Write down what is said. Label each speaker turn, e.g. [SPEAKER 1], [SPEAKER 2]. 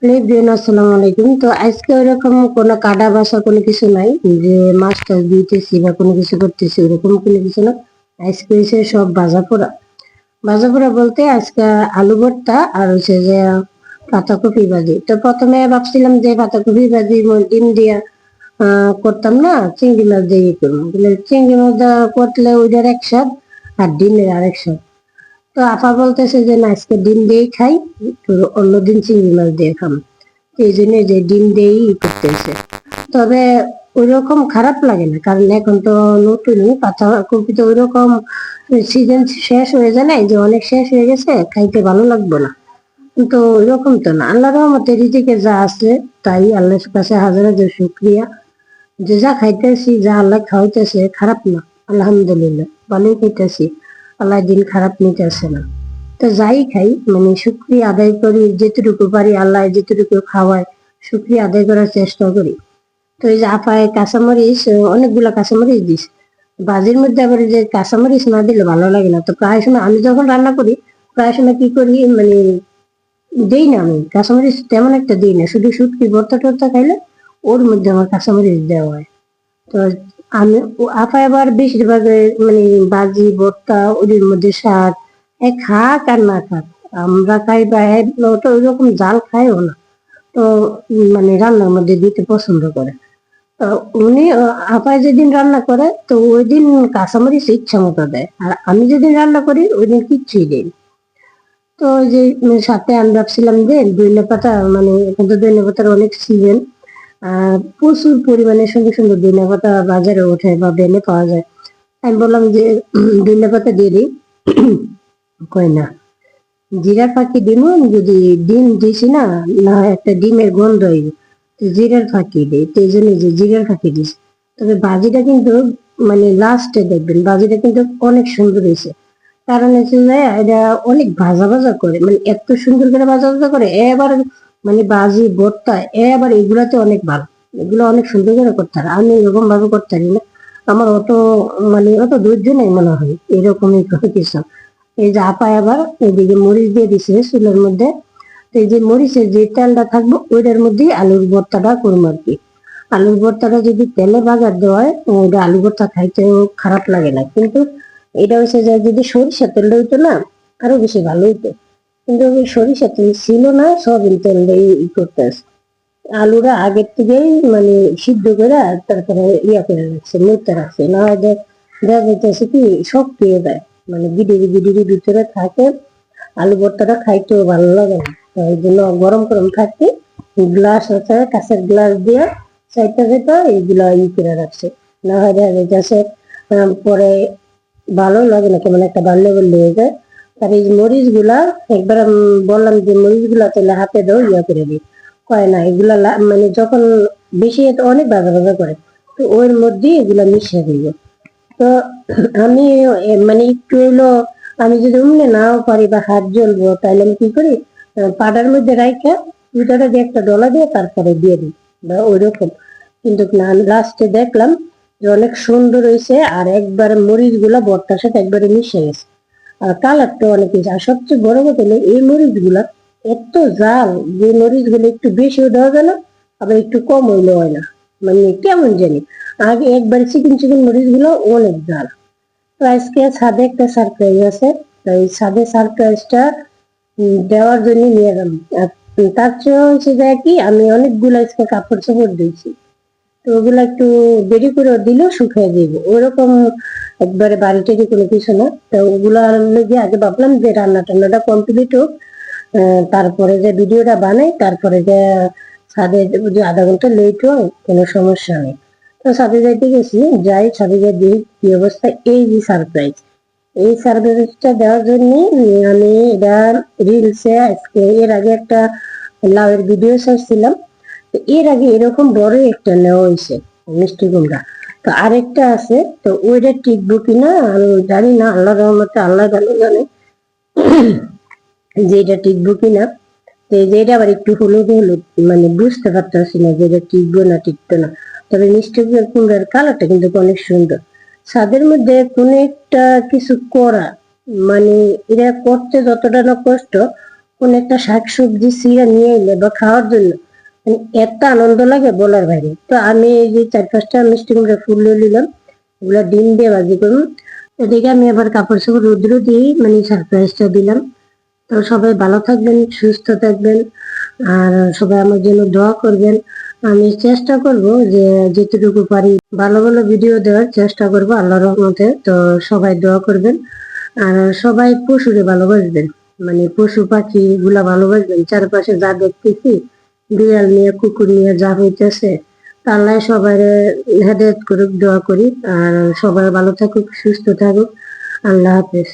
[SPEAKER 1] আসসালামু আলাইকুম। তো আজকে ওইরকম কোনো কাটা বাসা কোনো কিছু নাই যে মাছ টাছ দিতেছি বা কোনো কিছু করতেছি, ওরকম কোনো কিছু না। আজকে হচ্ছে সব ভাজা পোড়া। ভাজা পোড়া বলতে আজকে আলু ভর্তা আর হচ্ছে যে পাতাকপি ভাজি। তো প্রথমে ভাবছিলাম যে পাতাকপি ভাজি ডিম দিয়া করতাম না, চিংড়ি মাছ দিয়ে করবো, কিন্তু চিংড়ি মাছ দেওয়া করলে ওইটার এক স্বাদ আর ডিমের আরেক স্বাদ। তো আপা বলতেছে যে না, আজকে ডিম দিয়েই খাই, তো অন্যদিন চিংড়ি মাছ দিয়ে খাম। এই জন্য যে ডিম দিয়েই করতেছে। তবে ওইরকম খারাপ লাগে না, কারণ এখন তো নতুনই পাতা কপি, তো ওইরকম সিজন শেষ হয়ে যায় না, এই যে অনেক শেষ হয়ে গেছে, খাইতে ভালো লাগবে না। কিন্তু ওইরকম তো না, আল্লাহ রহমতে রিজিকে যা আছে তাই আল্লাহর কাছে হাজার হাজার শুক্রিয়া যে যা খাইতেছি, যা আল্লাহ খাওয়াইতেছে খারাপ না। আলহামদুলিল্লাহ ভালোই খাইতেছি, আল্লাহ দিন খারাপ নিতেছে না। তো যাই খাই মানে শুক্রিয়া আদায় করি, যেটুকু পারি আল্লাহ যেটুকু খাওয়ায় শুক্রিয়া আদায় করার চেষ্টা করি। তো এই যে আপায় কাঁচামরিচ, অনেকগুলো কাঁচামরিচ দিস ভাজির মধ্যে, আবার এই যে কাঁচামরিচ না দিলে ভালো লাগে না। তো প্রায় সময় আমি যখন রান্না করি, প্রায় সময় কি করি মানে দেই না, আমি কাঁচামরিচ তেমন একটা দিই না, শুধু শুটকি ভর্তা টর্তা খাইলে ওর মধ্যে আমার কাঁচামরিচ দেওয়া হয়। তো আমি আপা আবার বেশিরভাগ মানে ভাজি ভর্তা ওদের মধ্যে শাক খাক আর না খাক, আমরা খাই বা ওটা ওইরকম জাল খায়ও না। তো মানে রান্নার মধ্যে দিতে পছন্দ করে। তো উনি আপা যেদিন রান্না করে তো ওই দিন কাঁচামরিচ ইচ্ছা মতো দেয়, আর আমি যেদিন রান্না করি ওই দিন কিচ্ছুই দেই না। তো ওই যে সাথে আমি ভাবছিলাম যে ধনে পাতা, মানে এখন তো ধনে পাতার অনেক সিজন, প্রচুর পরিমাণে সুন্দর সুন্দর ধনে পাতা বাজারে ওঠে বা বেনে পাওয়া যায়। আমি বললাম যে ধনে পাতা দিয়ে দিই। কয় না, জিরার ফাঁকি দিব, যদি ডিম দিছি না, না হয় একটা ডিমের গন্ধ হইব, তো জিরার ফাঁকি দিই, তো এই জন্য যে জিরার ফাঁকি দিস। তবে ভাজিটা কিন্তু মানে লাস্টে দেখবেন ভাজিটা কিন্তু অনেক সুন্দর হয়েছে। কারণ হচ্ছে যে এটা অনেক ভাজা ভাজা করে, মানে এত সুন্দর করে ভাজা ভাজা করে এবার, মানে ভাজি ভর্তা এবার এগুলাতে অনেক ভালো। এগুলো অনেক সুন্দর করে করতে হয়, আমি এরকম ভাবে করতে পারি না। আমার অত মানে অত ধৈর্য নেই মনে হয় এরকমই কিছু। এই যে আপা আবার এদিকে মরিচ দিয়ে দিছে চুলের মধ্যে। তো এই যে মরিচের যে তেলটা থাকবো ওইটার মধ্যেই আলুর ভর্তাটা করবো আর কি। আলুর ভর্তাটা যদি তেলে বাগার দেওয়া হয় ওইটা আলু ভর্তা খাইতেও খারাপ লাগে না, কিন্তু এটা হচ্ছে যে যদি সরিষার তেল হইতো না আরো বেশি ভালো হইতো। কিন্তু ওই সরিষার তেল ছিল না, সয়াবিন তেল দিয়ে করতে আসে। আলুরা আগের থেকেই মানে সিদ্ধ করে তারপরে ইয়া করে রাখছে, মরতে রাখছে, না হয় দেখা যাইতেছে কি শক্ত হয়ে যায়, মানে গিডিরি গিডিরি ভিতরে থাকে। আলু ভর্তাটা খাইতেও ভালো লাগে না, তো এই জন্য গরম গরম থাকতে গ্লাস আছে কাঁচের গ্লাস দিয়ে চাইটা চাইটা এইগুলা করে রাখছে। না হয় দেখা যাইতেছে পরে ভালো লাগে না, কেমন একটা বাল্য বাল্য হয়ে যায়। আর এই মরিচ গুলা একবার বললাম যে মরিচ গুলা তাহলে হাতে দাও ইয়া করে দিই, কয় না এগুলা মানে যখন বেশি অনেক ভাজা ভাজা করে, তো ওর মধ্যে এগুলা মিশিয়ে দিব। তো আমি মানে একটু হইলো, আমি যদি অমনি নাও পারি বা হাত জ্বলবো তাহলে আমি কি করি, পাটার মধ্যে রাইখা দুটাটা দিয়ে একটা ডলা দিয়ে তারপরে দিয়ে দিই বা ওইরকম। কিন্তু না, লাস্টে দেখলাম যে অনেক সুন্দর হয়েছে, আর একবারে মরিচ গুলা ভর্তার সাথে একবারে মিশে গেছে, আর কালারটা অনেক হয়েছে। আর সবচেয়ে বড় কথা হলো এই মরিচ গুলা এত জাল, যে মরিচ গুলো একটু বেশিও দেওয়া যায় না, আবার একটু কম হইলেও হয় না, মানে কেমন জানি। আগে একবার চিকেন চিকেন মরিচ গুলো অনেক জাল। তো আজকে ছাদে একটা সারপ্রাইজ আছে, তো এই ছাদে সারপ্রাইজটা দেওয়ার জন্য নিয়ে গেলাম। আর তার চেয়ে হচ্ছে যে কি, আমি অনেকগুলো আজকে কাপড় চোপড় দিয়েছি, তো ওগুলো একটু দেরি করে দিলেও শুকিয়ে যাবে ওরকম, একবারে বাড়িটারি কোনো কিছু না। তো ওগুলা লেগে আগে ভাবলাম যে রান্না টান্নাটা কমপ্লিট হোক, তারপরে যে ভিডিওটা বানাই, তারপরে যে ছাদে যে আধা ঘন্টা লেট হোক কোনো সমস্যা নেই। তো ছাদে যাইতে গেছি, যাই ছাদে গিয়ে দিই কি অবস্থা, এই যে সারপ্রাইজ, এই সার্ভিসটা দেওয়ার জন্য আমি এটা রিলসে আজকে এর আগে একটা লাউয়ের ভিডিও ছাড়ছিলাম। তো এর আগে এরকম বড় একটা নেওয়া হয়েছে মিষ্টি কুমড়া, তো আরেকটা আছে, তো ওইটা টিকবো কিনা আমি জানি না, আল্লাহ রহমতে আল্লাহ ভালো জানে যে এটা টিকবো কিনা। তো এই যে এটা আবার একটু হলুদ হলুদ, মানে বুঝতে পারতেছি না যে এটা টিকবো না টিকতো না। তবে মিষ্টি কুমড়ার কালারটা কিন্তু অনেক সুন্দর। ছাদের মধ্যে কোনো একটা কিছু করা, মানে এটা করতে যতটা না কষ্ট, কোন একটা শাকসবজি ছিঁড়ে নিয়ে এলে বা খাওয়ার জন্য মানে এত আনন্দ লাগে বলার বাইরে। তো আমি এই যে 4-5টা মিষ্টি কুমড়া ফুল নিলাম, ওগুলা ডিম দিয়ে ভাজি করুন। এদিকে আমি আবার কাপড় চোপড় রোদ্র দিয়ে মানে সারপ্রাইজটা দিলাম। তো সবাই ভালো থাকবেন, সুস্থ থাকবেন, আর সবাই আমার জন্য দোয়া করবেন। আমি চেষ্টা করব যে যেটুকু পারি ভালো ভালো ভিডিও দেওয়ার চেষ্টা করব আল্লাহর রহমতে। তো সবাই দোয়া করবেন, আর সবাই পশুরে ভালোবাসবেন, মানে পশু পাখি গুলা ভালোবাসবেন। চারপাশে যা দেখতেছি বিড়াল নিয়ে কুকুর নিয়ে যা হইতেছে, আল্লাহ সবাই হেদায়েত করুক, দোয়া করি। আর সবাই ভালো থাকুক, সুস্থ থাকুক। আল্লাহ হাফেজ।